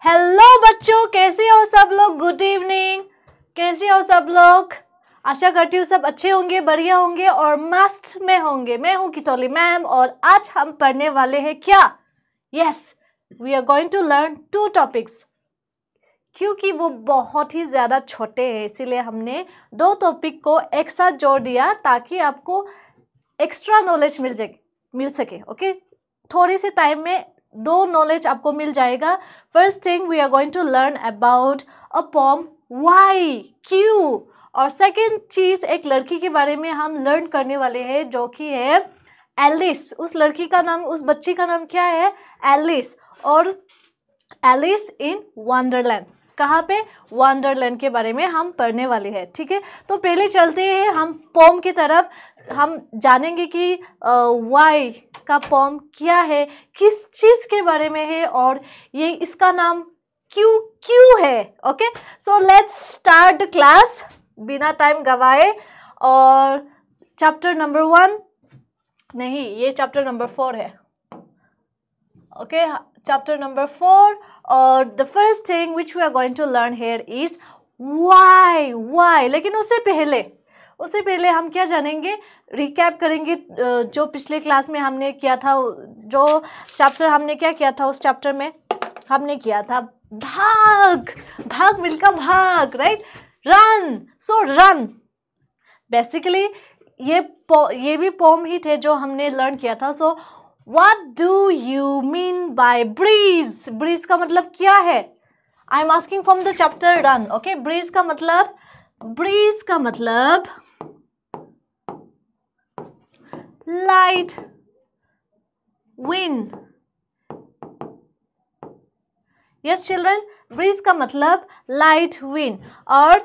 Hello बच्चों, कैसे हो सब लोग। Good evening. कैसे हो सब लोग। आशा करती हूँ सब अच्छे होंगे, बढ़िया होंगे और मस्त में होंगे। मैं हूँ किटोली मैम और आज हम पढ़ने वाले हैं क्या। Yes, we are going to learn 2 topics. क्योंकि वो बहुत ही ज़्यादा छोटे हैं इसीलिए हमने 2 टॉपिक को एक साथ जोड़ दिया ताकि आपको एक्स्ट्रा नॉलेज मिल सके। ओके, थोड़ी सी टाइम में 2 नॉलेज आपको मिल जाएगा। First thing we are going to learn about a poem, why, क्यों। और सेकंड चीज एक लड़की के बारे में हम लर्न करने वाले हैं जो कि है एलिस। उस लड़की का नाम, उस बच्ची का नाम क्या है, एलिस। और एलिस इन वंडरलैंड, कहाँ पे, वंडरलैंड के बारे में हम पढ़ने वाले हैं। ठीक है, तो पहले चलते हैं हम पोम की तरफ। हम जानेंगे कि वाई का पोम क्या है, किस चीज के बारे में है और ये इसका नाम क्यों क्यों है। Okay, so let's start the class बिना टाइम गवाए। और चैप्टर नंबर 1 नहीं, ये चैप्टर नंबर 4 है। ओके, चैप्टर नंबर 4 और the first thing which we are going to learn here is why. लेकिन उससे पहले हम क्या जानेंगे, रिकैप करेंगे जो पिछले क्लास में हमने किया था। जो चैप्टर हमने क्या किया था, उस चैप्टर में हमने किया था भाग मिल्खा भाग, राइट, रन। सो रन बेसिकली ये भी पोम ही थे जो हमने लर्न किया था। So what do you mean by breeze. Breeze का मतलब क्या है, I am asking from the chapter run. Okay, breeze का मतलब light wind. Yes children, breeze का मतलब लाइट विंड। और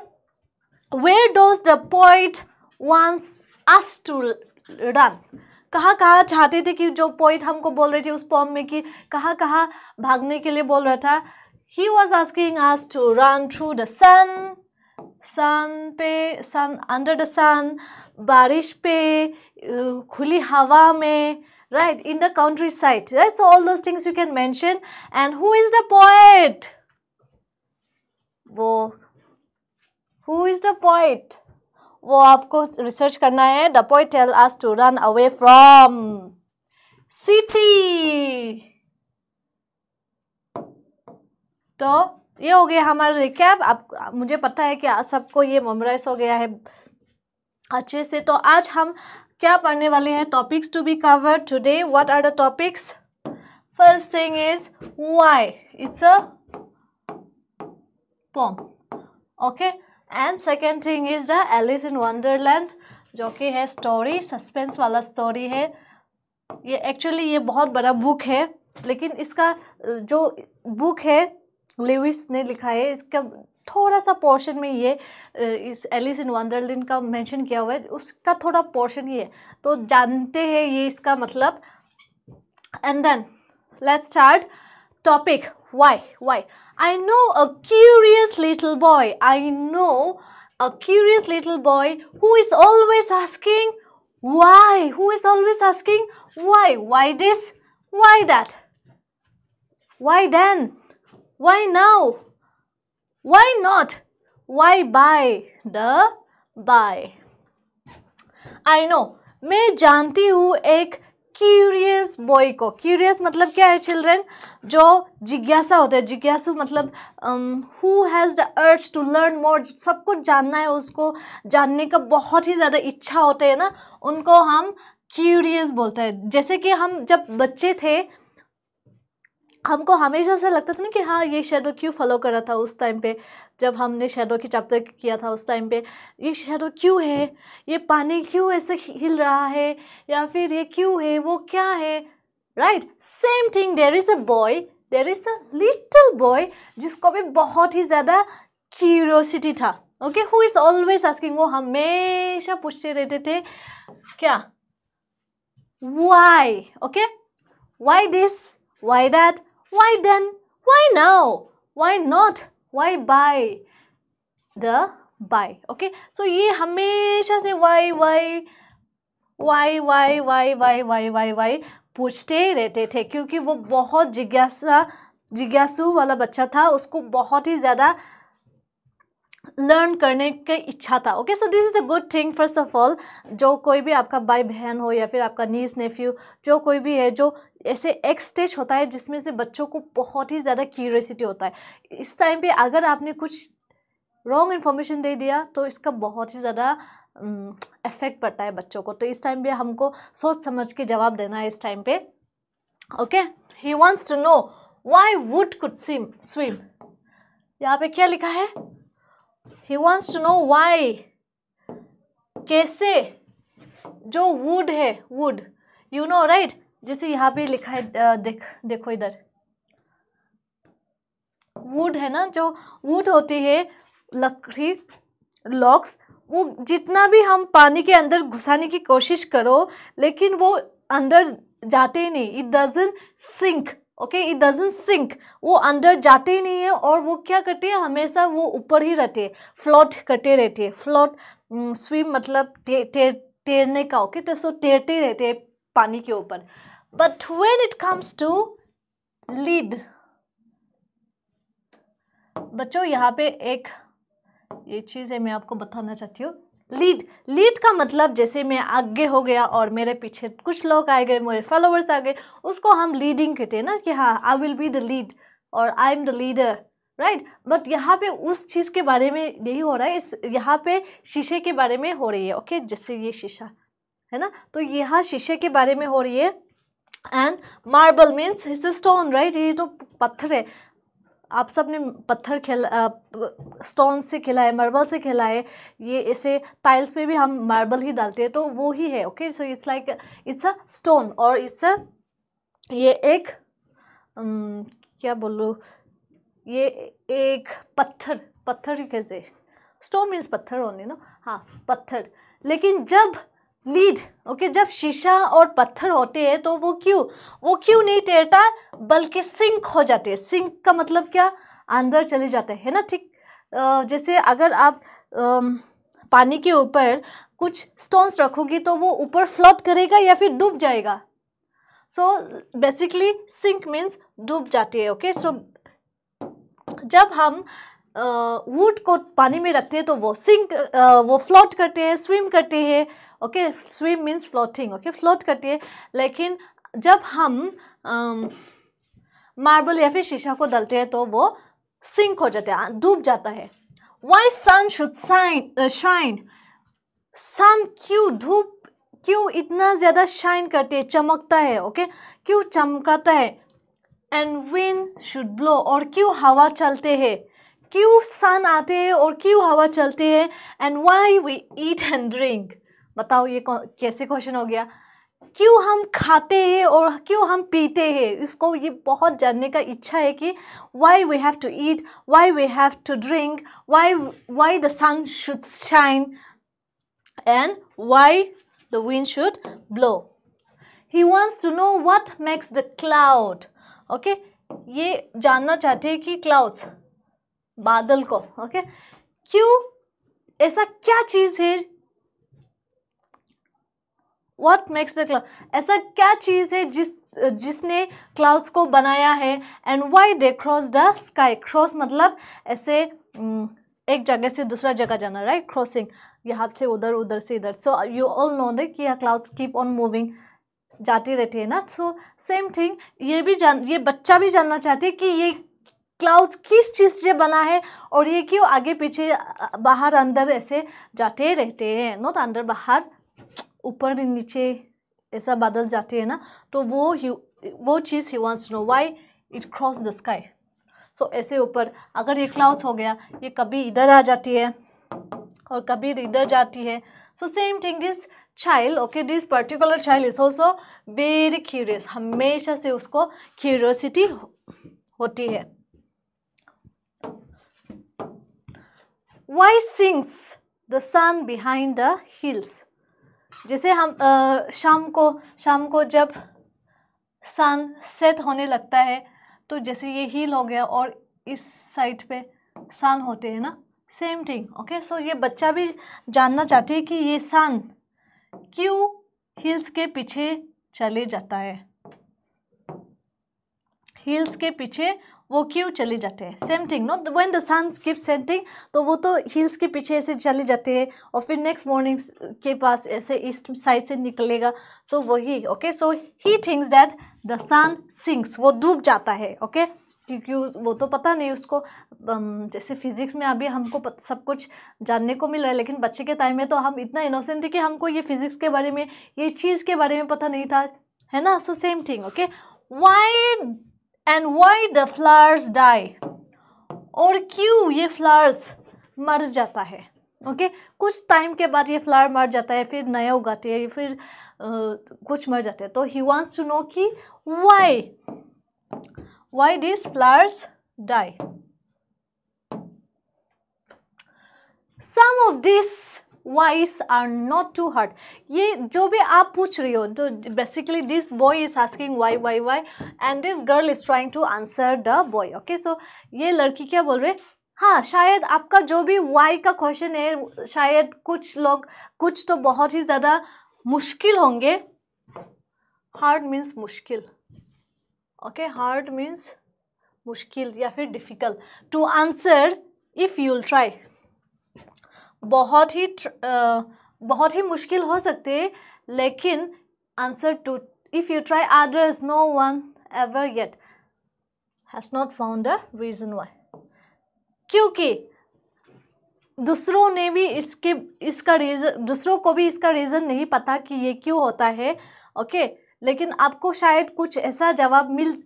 where does the poet wants us to run, कहाँ चाहते थे कि जो पोइट हमको बोल रही थी उस पोम में कि कहाँ भागने के लिए बोल रहा था। He was asking us to run through the sun under the sun, बारिश पे, खुली हवा में, right, in the countryside, right? So all those things you can mention. And who is the poet? Who is the poet? वो आपको research करना है। The poet tell us to run away from city. तो ये हो गया हमारा recap. अब मुझे पता है कि सबको ये मेमोराइज हो गया है अच्छे से। तो आज हम क्या पढ़ने वाले हैं, topics to be covered today. What are the topics. First thing is why, it's a poem. Okay, and second thing is the Alice in Wonderland, जो कि है स्टोरी, सस्पेंस वाला स्टोरी है। ये एक्चुअली ये बहुत बड़ा बुक है, लेकिन इसका जो बुक है लेविस ने लिखा है, इसका थोड़ा सा पोर्शन में ये इस एलिस इन वंडरलैंड का मेंशन किया हुआ है, उसका थोड़ा पोर्शन ही है, तो जानते हैं ये इसका मतलब। And then let's start topic why. I know a curious little boy. I know a curious little boy who is always asking why. Who is always asking why? Why this? Why that? Why then? Why now? Why not? Why by the by? I know, मैं जानती हूँ एक curious boy को। Curious मतलब क्या है children, जो जिज्ञासा होता है। जिज्ञासु मतलब who has the urge to learn more, सब कुछ जानना है, उसको जानने का बहुत ही ज़्यादा इच्छा होते हैं ना, उनको हम क्यूरियस बोलते हैं। जैसे कि हम जब बच्चे थे, हमको हमेशा से लगता था ना कि हाँ ये शैडो क्यों फॉलो कर रहा था। उस टाइम पे जब हमने शैडो की चैप्टर किया था, उस टाइम पे ये शैडो क्यों है, ये पानी क्यों ऐसे हिल रहा है, या फिर ये क्यों है, वो क्या है, right. Same thing, there is a little boy जिसको भी बहुत ही ज़्यादा क्यूरियोसिटी था। Okay, who is always asking, वो हमेशा पूछते रहते थे क्या, why. Okay, why this, why that, why then, why now, why not, why by the by. Okay, so ये हमेशा से why पूछते रहते थे, क्योंकि वो बहुत जिज्ञासा जिज्ञासु वाला बच्चा था, उसको बहुत ही ज़्यादा लर्न करने की इच्छा था। Okay, so this is a good thing. First of all, जो कोई भी आपका भाई बहन हो या फिर आपका नीस नेफ्यू, जो कोई भी है, जो ऐसे एक स्टेज होता है जिसमें से बच्चों को बहुत ही ज़्यादा क्यूरियोसिटी होता है। इस टाइम पे अगर आपने कुछ रॉन्ग इन्फॉर्मेशन दे दिया तो इसका बहुत ही ज़्यादा इफेक्ट पड़ता है बच्चों को। तो इस टाइम पे हमको सोच समझ के जवाब देना है इस टाइम पे। Okay, he wants to know why wood could swim. यहाँ पे क्या लिखा है? He wants to know why, कैसे जो वुड है, वुड यू नो राइट, जैसे यहाँ पे लिखा है, देखो इधर वुड है ना, जो वुड होती है लकड़ी, लॉग्स, वो जितना भी हम पानी के अंदर घुसाने की कोशिश करो लेकिन वो अंदर जाते ही नहीं, it doesn't sink. Okay, it doesn't sink, वो अंदर जाते ही नहीं है और वो क्या करते हैं, हमेशा वो ऊपर ही रहते हैं, फ्लोट करते रहते हैं। फ्लोट, स्विम मतलब तैरने का। ओके, तो सो तैरते रहते हैं पानी के ऊपर। But when it comes to lead, बच्चों यहाँ पे एक ये चीज़ है मैं आपको बताना चाहती हूँ। लीड, लीड का मतलब जैसे मैं आगे हो गया और मेरे पीछे कुछ लोग आ गए, मेरे फॉलोअर्स आ गए, उसको हम लीडिंग कहते हैं ना, कि हाँ I will be the lead और I am the leader, right. But यहाँ पे उस चीज़ के बारे में नहीं हो रहा है, इस यहाँ पे शीशे के बारे में हो रही है। ओके, जैसे ये शीशा है ना, तो यहाँ शीशे के बारे में हो रही है। And marble means it's a stone, right, ये तो पत्थर है। आप सब ने पत्थर खेला, स्टोन से खेला है, मार्बल से खेला है, ये ऐसे टाइल्स पे भी हम मार्बल ही डालते हैं, तो वो ही है। Okay, so it's like it's a stone और इट्स अ, ये एक क्या बोलूँ, ये एक पत्थर, पत्थर ही कहते, स्टोन मीन्स पत्थर ओनली ना, हाँ पत्थर। लेकिन जब लीड, ओके, जब शीशा और पत्थर होते हैं तो वो क्यों नहीं तैरता बल्कि सिंक हो जाते हैं। सिंक का मतलब क्या, अंदर चले जाते हैं ना, ठीक। जैसे अगर आप पानी के ऊपर कुछ स्टोन्स रखोगी तो वो ऊपर फ्लोट करेगा या फिर डूब जाएगा। सो बेसिकली सिंक मीन्स डूब जाती है। ओके, सो जब हम वुड को पानी में रखते हैं तो वो सिंक, वो फ्लोट करते हैं, स्विम करते हैं। Okay, swim means floating. Okay, float करती है। लेकिन जब हम मार्बल या फिर शीशा को डालते हैं तो वो सिंक हो जाता है, डूब जाता है। वाई सन शुड शाइन, सन क्यों इतना ज़्यादा शाइन करते हैं, चमकता है। ओके, क्यों चमकाता है। एंड विंड शुड ब्लो, और क्यों हवा चलते हैं, क्यों सन आते हैं और क्यों हवा चलते हैं। And why we eat and drink, बताओ ये कैसे क्वेश्चन हो गया। क्यों हम खाते हैं और क्यों हम पीते हैं, इसको ये बहुत जानने का इच्छा है कि why we have to eat, why we have to drink, why the sun should shine and why the wind should blow. He wants to know what makes the cloud. Okay, ये जानना चाहते हैं कि क्लाउड्स, बादल को, okay, क्यों, ऐसा क्या चीज़ है, व्हाट मेक्स द क्लाउड, ऐसा क्या चीज़ है जिसने क्लाउड्स को बनाया है। And why they cross the sky, cross मतलब ऐसे एक जगह से दूसरा जगह जाना, राइट, क्रॉसिंग, यहाँ से उधर, उधर से इधर। So you all know that कि क्लाउड्स कीप ऑन मूविंग, जाती रहती है ना। सो सेम थिंग, ये बच्चा भी जानना चाहते हैं कि ये क्लाउड्स किस चीज़ से बना है और ये क्यों आगे पीछे, बाहर अंदर ऐसे जाते रहते हैं, नॉट अंदर बाहर, ऊपर नीचे ऐसा बादल जाते हैं ना, तो वो चीज़ he wants to know why it cross the sky. So ऐसे ऊपर अगर ये क्लाउड्स हो गया, ये कभी इधर आ जाती है और कभी इधर जाती है। So same thing this child, okay, this particular child is also very curious, हमेशा से उसको क्यूरियोसिटी होती है। Why sinks the sun behind the hills, जैसे हम शाम को जब सन सेट होने लगता है तो जैसे ये हिल हो गया और इस साइड पे सन होते हैं ना, सेम थिंग। ओके, सो ये बच्चा भी जानना चाहते हैं कि ये सन क्यों हिल्स के पीछे चले जाता है, हिल्स के पीछे वो क्यों चले जाते हैं? Same thing no, when the sun keeps setting, तो वो तो हिल्स के पीछे ऐसे चले जाते हैं और फिर नेक्स्ट मॉर्निंग के पास ऐसे ईस्ट साइड से निकलेगा. सो वही. Okay, so he thinks that the sun sinks, वो डूब जाता है. ओके, क्योंकि वो तो पता नहीं उसको, जैसे फिजिक्स में अभी हमको सब कुछ जानने को मिल रहा है, लेकिन बच्चे के टाइम में तो हम इतना इनोसेंट थे कि हमको ये फिजिक्स के बारे में, ये चीज़ के बारे में पता नहीं था, है ना. So same thing. Okay, why the flowers die, और क्यों ये फ्लावर्स मर जाता है. ओके, कुछ टाइम के बाद ये फ्लावर मर जाता है, फिर नया उगाते हैं, फिर कुछ मर जाते हैं. तो ही वांट्स टू नो कि why these flowers die. Some of these whys are not too hard. ये जो भी आप पूछ रही हो, तो basically this boy is asking why and this girl is trying to answer the boy. Okay, so ये लड़की क्या बोल रहे, हाँ शायद आपका जो भी why का क्वेश्चन है, शायद कुछ तो बहुत ही ज़्यादा मुश्किल होंगे. हार्ड मीन्स मुश्किल. ओके, हार्ड मीन्स मुश्किल या फिर difficult. To answer if you will try, बहुत ही मुश्किल हो सकते हैं, लेकिन answer to if you try others no one ever yet has not found a reason why. क्योंकि दूसरों ने भी इसका रीज़न, दूसरों को भी इसका रीज़न नहीं पता कि ये क्यों होता है. ओके, लेकिन आपको शायद कुछ ऐसा जवाब मिल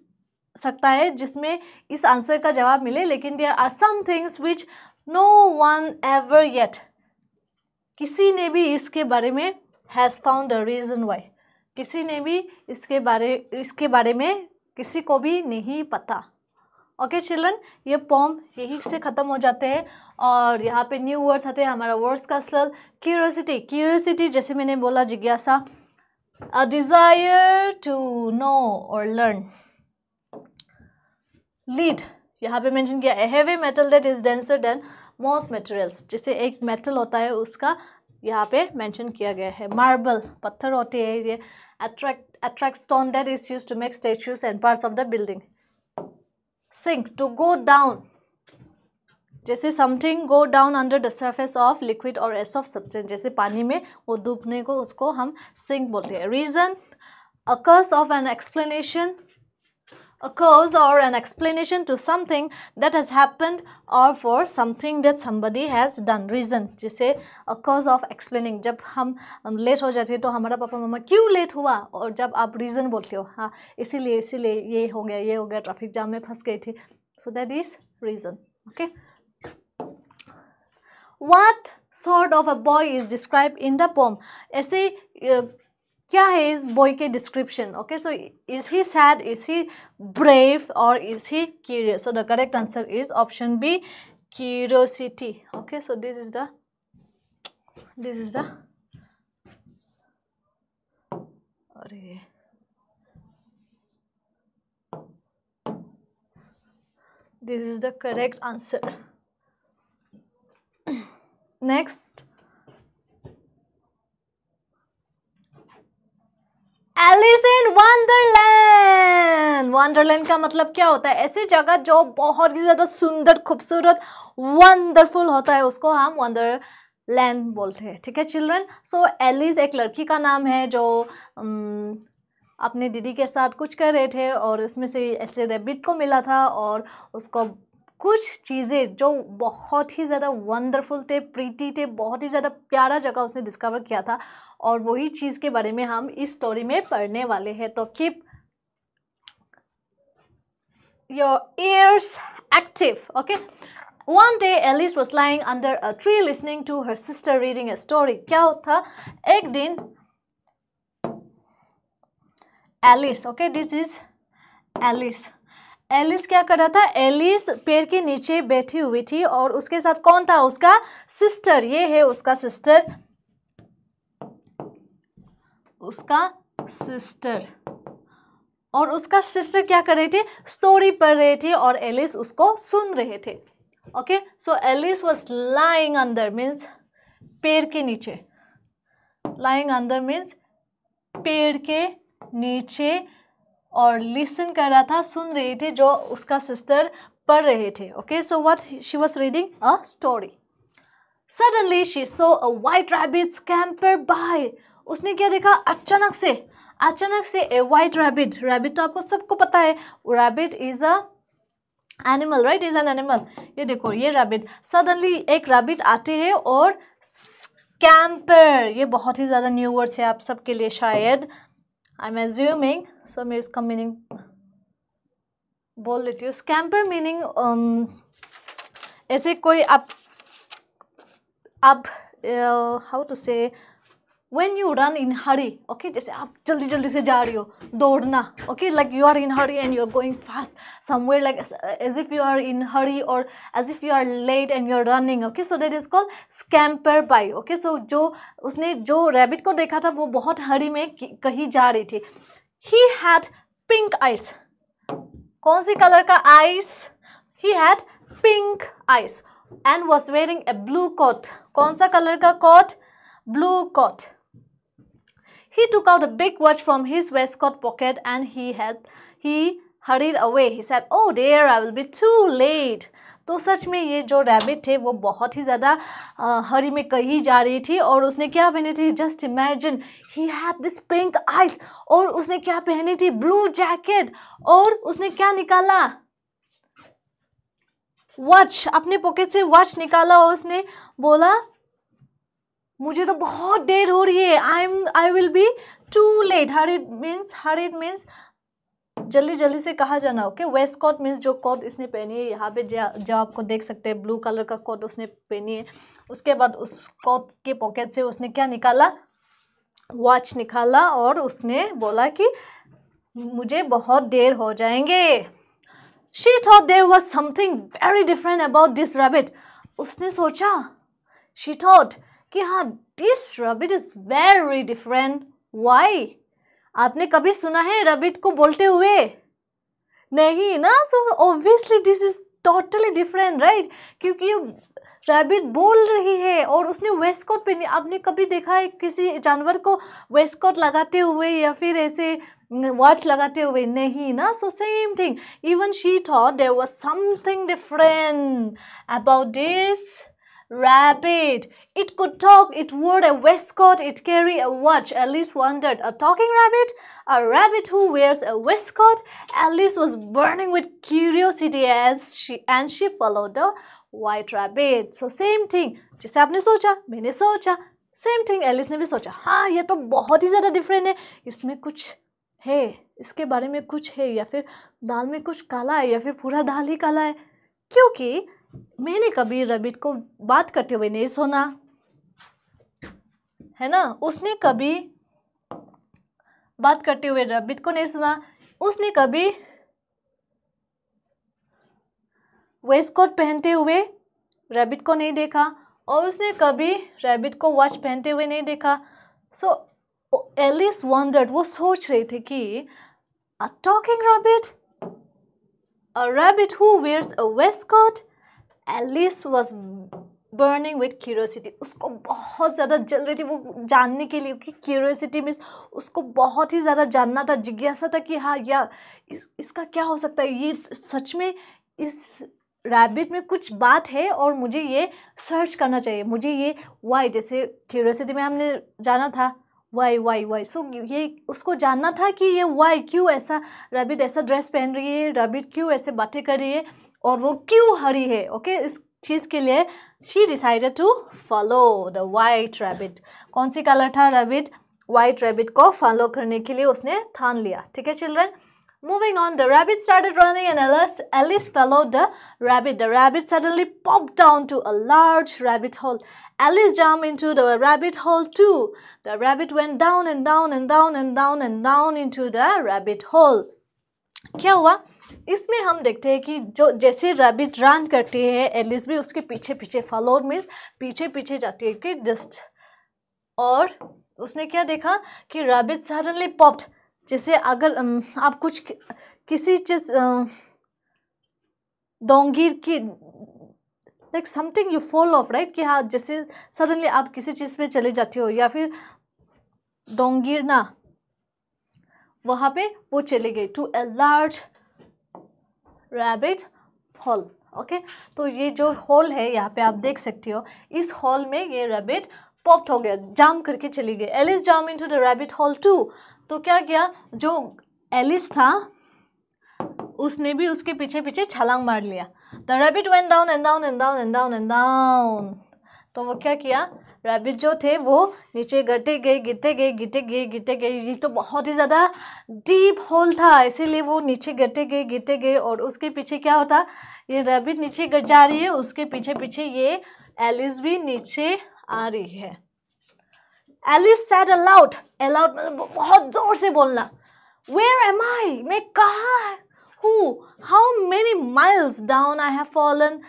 सकता है जिसमें इस आंसर का जवाब मिले, लेकिन there are some things which no one ever yet, किसी ने भी इसके बारे में has found a reason why, किसी ने भी इसके बारे में किसी को भी नहीं पता. ओके चिल्ड्रन, ये पोम यही से ख़त्म हो जाते हैं और यहाँ पे न्यू वर्ड्स आते हैं. हमारा वर्ड्स का स्लग क्यूरियोसिटी, जैसे मैंने बोला, जिज्ञासा, a desire to know or learn. Lead, यहाँ पे मेंशन किया, a heavy metal that is denser than most materials, जैसे एक मेटल होता है उसका यहाँ पे मेंशन किया गया है. मार्बल, पत्थर होते हैं ये. attract stone that is used to make statues and parts of the building. Sink, to go down, जैसे something go down under the surface of liquid और एस ऑफ सब्सटेंस, जैसे पानी में वो डूबने को, उसको हम सिंक बोलते हैं. Reason, a cause or an explanation to something that has happened or for something that somebody has done. Reason, जैसे a cause of explaining, जब हम लेट हो जाते हैं तो हमारा पापा मम्मा क्यों लेट हुआ, और जब आप रीज़न बोलते हो, हाँ इसीलिए ये हो गया ट्रैफिक जाम में फंस गई थी. So that is reason. Okay. What sort of a boy is described in the poem? ऐसे क्या है इस बॉय के description. Okay, so is he sad, is he brave और is he curious. So the correct answer is option B, curiosity. Okay, so this is the अरे this is the correct answer. Next, Alice in Wonderland. Wonderland का मतलब क्या होता है? ऐसी जगह जो बहुत ही ज़्यादा सुंदर, खूबसूरत, वंडरफुल होता है, उसको हम वंडरलैंड बोलते हैं. ठीक है चिल्ड्रन. सो एलिस एक लड़की का नाम है जो अपने दीदी के साथ कुछ कर रहे थे और उसमें से ऐसे रैबिट को मिला था और उसको कुछ चीज़ें जो बहुत ही ज़्यादा वंडरफुल थे, प्रीटी थे, बहुत ही ज़्यादा प्यारा जगह उसने डिस्कवर किया था और वही चीज़ के बारे में हम इस स्टोरी में पढ़ने वाले हैं. तो keep your ears active. Okay. One day Alice was lying under a tree listening to her sister reading a story. क्या था? एक दिन Alice, okay, this is Alice. Alice क्या कर रहा था? एलिस पेड़ के नीचे बैठी हुई थी और उसके साथ कौन था? उसका सिस्टर. ये है उसका सिस्टर, और उसका सिस्टर क्या कर रही थी? स्टोरी पढ़ रहे थे और एलिस उसको सुन रहे थे. Okay, so Alice was lying under means पेड़ के नीचे. लाइंग अंडर मीन्स पेड़ के नीचे और लिसन कर रहा था, सुन रही थी जो उसका सिस्टर पढ़ रहे थे. Okay, so what she was reading? A story. Suddenly she saw a white rabbit scamper by. उसने क्या देखा? अचानक से ए व्हाइट रैबिट. रैबिट तो आपको सबको पता है, rabbit is a animal, right? Is an animal. ये देखो, ये रैबिट. सडनली एक रैबिट आते हैं और स्कैम्पर, ये बहुत ही ज़्यादा न्यू वर्ड्स है आप सबके लिए शायद. आई एम एज्यूमिंग, सो मैं इसका मीनिंग बोल लेती हूँ. स्कैम्पर मीनिंग ऐसे कोई आप हाउ टू से, when you run in hurry, okay, जैसे आप जल्दी जल्दी से जा रही हो, दौड़ना. okay, like you are in hurry and you are going fast somewhere, like as if you are in hurry or as if you are late and you are running. okay, so that is called scamper by. okay, so उसने जो rabbit को देखा था वो बहुत हरी में कहीं जा रही थी. he had pink eyes. कौन सी कलर का eyes? he had pink eyes and was wearing a blue coat. कौन सा कलर का coat? blue coat. He took out a big watch from his waistcoat pocket and he hurried away. He said, "Oh dear, I will be too late." तो सच में ये जो rabbit थे वो बहुत ही ज़्यादा हरी में कहीं जा रही थी. और उसने क्या पहनी थी? Just imagine, he had this pink eyes. और उसने क्या पहनी थी? Blue jacket. और उसने क्या निकाला? वॉच. अपने पॉकेट से वॉच निकाला और उसने बोला, मुझे तो बहुत देर हो रही है. I will be too late. Hurried means जल्दी जल्दी से कहा जाना. ओके, वेस्ट कोट मीन्स जो कोट इसने पहनी है. यहाँ पे जो आपको देख सकते हैं ब्लू कलर का कोट उसने पहनी है. उसके बाद उस कोट के पॉकेट से उसने क्या निकाला? वॉच निकाला. और उसने बोला कि मुझे बहुत देर हो जाएंगे. She thought there was something very different about this rabbit. उसने सोचा, शी थॉट कि हाँ, this rabbit is very different. Why? आपने कभी सुना है रैबिट को बोलते हुए? नहीं ना. So obviously this is totally different, right? क्योंकि रैबिट बोल रही है और उसने वेस्ट कोट पहनी. आपने कभी देखा है किसी जानवर को वेस्ट कोट लगाते हुए या फिर ऐसे वॉच लगाते हुए? नहीं ना. So same thing, even she thought there was something different about this rabbit. It could talk, it wore a waistcoat, it carried a watch. Alice wondered, a talking rabbit? A rabbit who wears a waistcoat? Alice was burning with curiosity as she followed the white rabbit. So same thing, जैसे आपने सोचा मैंने सोचा, same thing Alice ने भी सोचा. हाँ, ये तो बहुत ही ज़्यादा डिफरेंट है. इसमें कुछ है, इसके बारे में कुछ है, या फिर दाल में कुछ काला है, या फिर पूरा दाल ही काला है. क्योंकि मैंने कभी रैबिट को बात करते हुए नहीं सुना है ना. उसने कभी बात करते हुए रैबिट को नहीं सुना. उसने कभी वेस्ट कोट पहनते हुए रैबिट को नहीं देखा. और उसने कभी रैबिट को वॉच पहनते हुए नहीं देखा. सो एलिस वंडर्ड, वो सोच रही थी कि a talking rabbit, a rabbit who wears a waistcoat. Alice was burning with curiosity. उसको बहुत ज़्यादा जल रही थी वो जानने के लिए कि क्यूरियोसिटी मीन्स उसको बहुत ही ज़्यादा जानना था, जिज्ञासा था कि हाँ यार इसका क्या हो सकता है, ये सच में इस रैबिट में कुछ बात है और मुझे ये सर्च करना चाहिए. मुझे ये वाई, जैसे क्यूरियोसिटी में हमने जाना था वाई. सो ये उसको जानना था कि ये वाई, क्यों ऐसा रैबिट ऐसा ड्रेस पहन रही है, रैबिट क्यों ऐसे बातें कर रही है और वो क्यों हरी है. ओके, इस चीज़ के लिए she decided to follow the white rabbit. कौन सी कलर था रैबिट? वाइट रैबिट को फॉलो करने के लिए उसने ठान लिया. ठीक है children, moving on. The rabbit started running and Alice followed the rabbit. The rabbit suddenly popped down to a large rabbit hole. Alice jumped into the rabbit hole too. The rabbit went down and down and down and down and down into the rabbit hole. क्या हुआ? इसमें हम देखते हैं कि जो जैसे rabbit run करती है, एलिस भी उसके पीछे पीछे, फॉलो मीन्स पीछे पीछे जाती है कि जस्ट. और उसने क्या देखा कि रैबिट सडनली पॉप्ड. जैसे अगर आप कुछ किसी चीज़ दोंगीर की like something you fall of, right? कि हाँ, जैसे सडनली आप किसी चीज़ पे चले जाते हो या फिर दोंगीरना, वहाँ पे वो चली गई to a large rabbit hole. Okay, तो ये जो होल है यहाँ पे आप देख सकते हो, इस होल में ये रैबिट पॉप्ड हो गया, जाम करके चली गई। Alice jump into the rabbit hole too. तो क्या किया, जो एलिस था उसने भी उसके पीछे पीछे छलांग मार लिया। The rabbit went down and down and down and down and down. तो वो क्या किया, रैबिट जो थे वो नीचे गिरते गए गिरते गए गिरते गए गिरते गए। ये तो बहुत ही ज़्यादा डीप होल था, इसीलिए वो नीचे गिरते गए और उसके पीछे क्या होता, ये रैबिट नीचे गिर जा रही है, उसके पीछे पीछे ये एलिस भी नीचे आ रही है। एलिस सेड अलाउड, अलाउड बहुत जोर से बोलना, वेयर एम आई, मैं कहाँ हूँ, how many miles down I have fallen.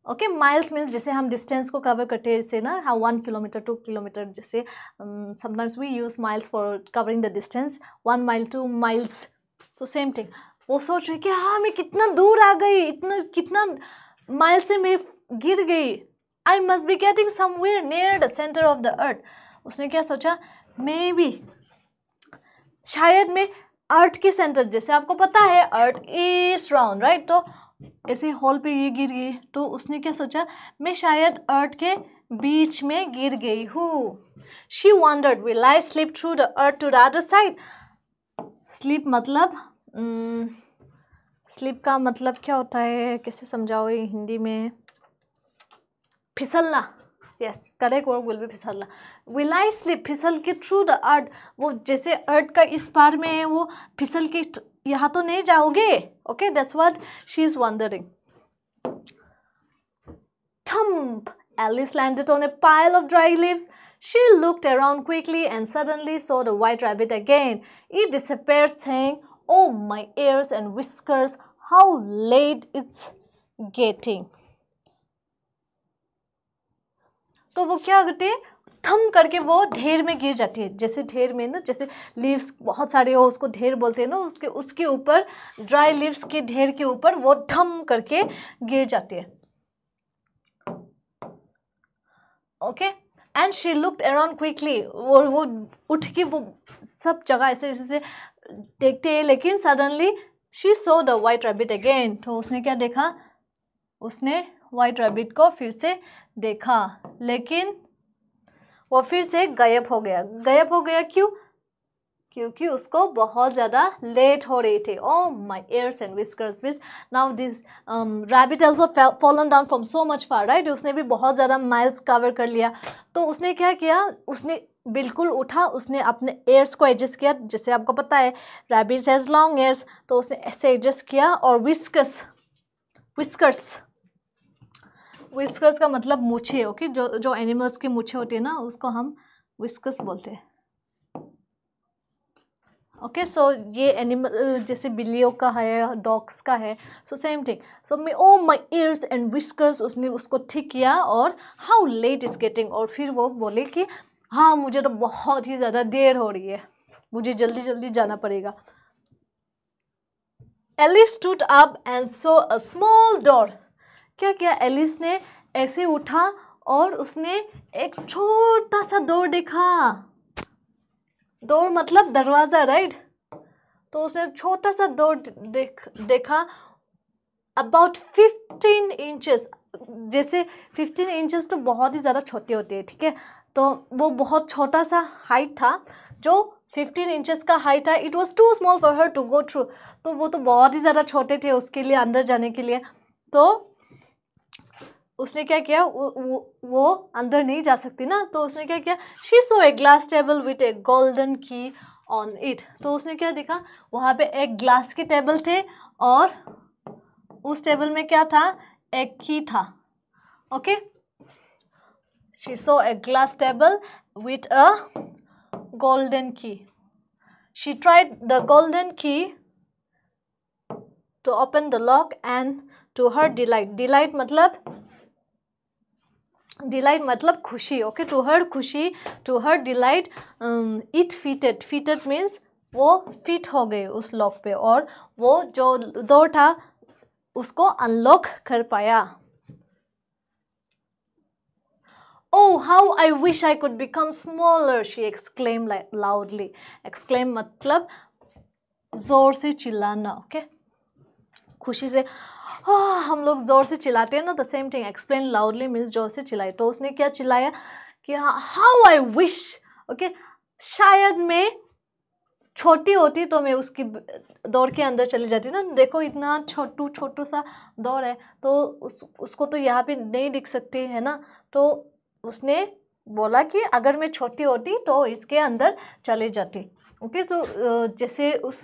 Okay, miles means जैसे हम डिस्टेंस को कवर करते हैं, जैसे ना हाँ 1 किलोमीटर 2 किलोमीटर, जैसे sometimes we use miles for covering the distance, 1 mile 2 miles, तो सेम थिंग। वो सोच रही कि हाँ मैं कितना दूर आ गई, इतना कितना माइल से मैं गिर गई, I must be getting somewhere near the centre of the earth. उसने क्या सोचा, मे बी शायद मैं अर्थ के सेंटर, जैसे आपको पता है अर्थ इज राउंड राइट, तो ऐसे हॉल पे ये गिर गई, तो उसने क्या सोचा, मैं शायद अर्थ के बीच में गिर गई हूँ। She wondered will I slip through the earth to the other side. Sleep मतलब स्लीप का मतलब क्या होता है, कैसे समझाओगे हिंदी में, फिसलना। Yes, correct word will be फिसलना। विल आई स्लिप, फिसल के थ्रू द अर्थ, वो जैसे अर्थ का इस पार में है, वो फिसल के यहाँ तो नहीं जाओगे। Okay, that's what she is wondering. Thump! Alice landed on a pile of dry leaves. She looked around quickly and suddenly saw the white rabbit again. It disappeared, saying, "Oh, my ears and whiskers, how late it's getting." तो वो क्या करती है, थम करके वो ढेर में गिर जाती है। जैसे ढेर में ना, जैसे लीव्स बहुत सारे हो उसको ढेर बोलते हैं ना, उसके ऊपर ड्राई लीव्स के ढेर के ऊपर वो ठम करके गिर जाती है। Okay, and she looked around quickly, वो उठ के वो सब जगह ऐसे ऐसे देखते हैं, लेकिन suddenly she so the white rabbit again. तो उसने क्या देखा, उसने वाइट रैबिट को फिर से देखा, लेकिन वो फिर से गायब हो गया। गायब हो गया क्यों, क्योंकि उसको बहुत ज़्यादा लेट हो रही थी। ओह माई ears and whiskers, which now this rabbit also fallen down from so much far, right? उसने भी बहुत ज़्यादा माइल्स कवर कर लिया। तो उसने क्या किया, उसने बिल्कुल उठा, उसने अपने एयर्स को एडजस्ट किया। जैसे आपको पता है रैबिट हैज़ लॉन्ग एयर्स, तो उसने ऐसे एडजस्ट किया। और विस्कर्स का मतलब मूछे। ओके, जो एनिमल्स के मूछे होते हैं ना, उसको हम विस्कर्स बोलते हैं। ओके, सो ये एनिमल जैसे बिल्लियों का है, डॉग्स का है, सो सेम थिंग। सो मैं oh my ears and whiskers, उसने उसको ठीक किया। और हाउ लेट इज गेटिंग, और फिर वो बोले कि हाँ मुझे तो बहुत ही ज़्यादा देर हो रही है, मुझे जल्दी जल्दी जाना पड़ेगा। Alice stood up and saw a small door. क्या किया, एलिस ने ऐसे उठा और उसने एक छोटा सा डोर देखा। डोर मतलब दरवाज़ा, राइट? तो उसने छोटा सा डोर देखा, अबाउट 15 इंचेस। जैसे 15 इंचेस तो बहुत ही ज़्यादा छोटे होते हैं, ठीक है? तो वो बहुत छोटा सा हाइट था, जो 15 इंचेस का हाइट था। It was too small for her to go through. तो वो तो बहुत ही ज़्यादा छोटे थे उसके लिए अंदर जाने के लिए। तो उसने क्या किया, वो अंदर नहीं जा सकती ना, तो उसने क्या किया, she saw a glass table with A golden की ऑन इट। तो उसने क्या देखा, वहाँ पे एक ग्लास के टेबल थे और उस टेबल में क्या था, एक की था। Okay, she saw a glass table with a golden key. She tried the golden key to open the lock and to her delight मतलब खुशी। ओके, टू हर खुशी, to her delight, it fitted means वो fit हो गए उस lock पे, और वो जो डोर था उसको अनलॉक कर पाया। Oh, how I wish I could become smaller, she exclaimed loudly. Exclaim मतलब जोर से चिल्लाना, ओके, खुशी से हम लोग जोर से चिल्लाते हैं ना, the same thing, explain loudly means जोर से चिल्लाए। तो उसने क्या चिल्लाया कि हाउ आई विश, ओके, शायद मैं छोटी होती तो मैं उसकी दौड़ के अंदर चली जाती ना। देखो इतना छोटू सा दौड़ है, तो उसको तो यहाँ पे नहीं दिख सकती है ना। तो उसने बोला कि अगर मैं छोटी होती तो इसके अंदर चली जाती, ओके। तो जैसे उस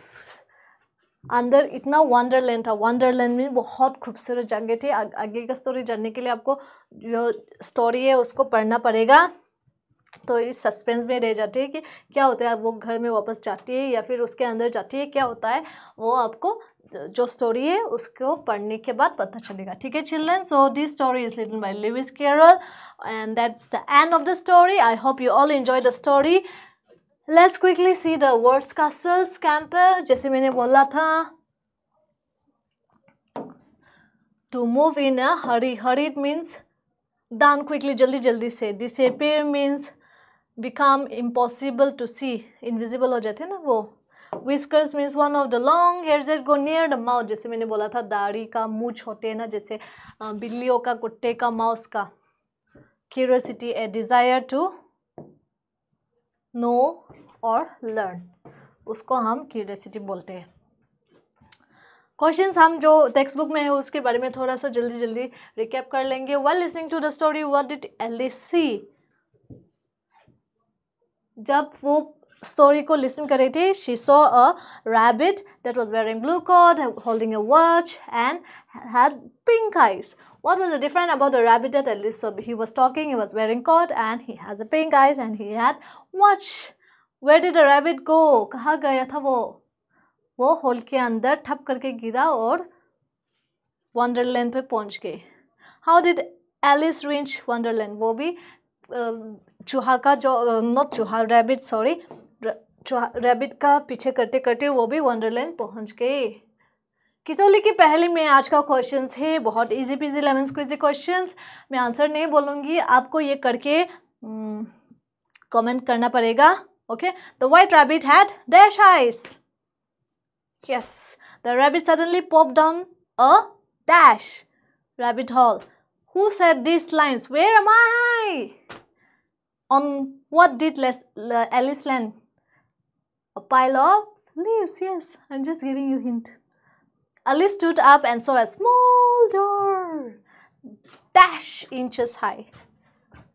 अंदर इतना वंडरलैंड था, वंडरलैंड में बहुत खूबसूरत जगह थी। आगे का स्टोरी जानने के लिए आपको जो स्टोरी है उसको पढ़ना पड़ेगा। तो इस सस्पेंस में रह जाती है कि क्या होता है, वो घर में वापस जाती है या फिर उसके अंदर जाती है, क्या होता है वो आपको जो स्टोरी है उसको पढ़ने के बाद पता चलेगा, ठीक है children. So this story is written by Lewis Carroll and that's the end of the story. I hope you all enjoy the story. Let's quickly see the words castles camper. जैसे मैंने बोला था, to move in a hurry, hurried means done quickly, जल्दी जल्दी से। Disappear means become impossible to see, invisible हो जाते हैं ना वो। whiskers means one of the long hairs that go near the mouth, जैसे मैंने बोला था दाढ़ी का मूछ होते हैं ना, जैसे बिल्लियों का, कुत्ते का, माउस का। curiosity a desire to know or learn, उसको हम curiosity बोलते हैं। क्वेश्चंस हम जो टेक्स्ट बुक में है उसके बारे में थोड़ा सा जल्दी जल्दी रिकैप कर लेंगे। while listening to the story what did Alice see, जब वो स्टोरी को लिसन कर रही थी, she saw a rabbit that was wearing blue coat, holding a watch and had pink eyes. What was the different about the rabbit that Alice saw? He was talking, he was wearing coat and he has a pink eyes and he had watch. Where did the rabbit go? कहाँ गया था वो whole के अंदर ठप करके गिरा और वंडरलैंड पे पहुंच गए। How did Alice reach Wonderland? वो भी चूहा का जो नॉट चूहा, रैबिट, सॉरी, रैबिट का पीछे करते करते वो भी वंडरलैंड पहुंच गए। कितोली की पहली में आज का क्वेश्चंस है, बहुत easy peasy lemon squeezy questions. मैं आंसर नहीं बोलूँगी, आपको ये करके कमेंट करना पड़ेगा, okay. The white rabbit had dash eyes, yes. The rabbit suddenly pop down a dash rabbit hall. Who said these lines? Where am I? On what did Alice land? A pile of leaves. Yes, I'm just giving you a hint. Alice stood up and saw a small door, dash inches high.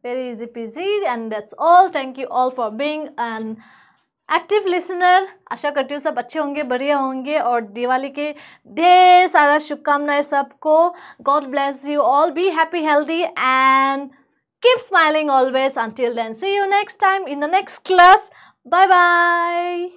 Very easy peasy, and that's all. Thank you all for being an active listener. आशा करती हूँ सब अच्छे होंगे, बढ़िया होंगे, और दिवाली के ढेर सारा शुभकामनाएं सबको। God bless you all, be happy, healthy and keep smiling always. Until then, see you next time in the next class. Bye bye.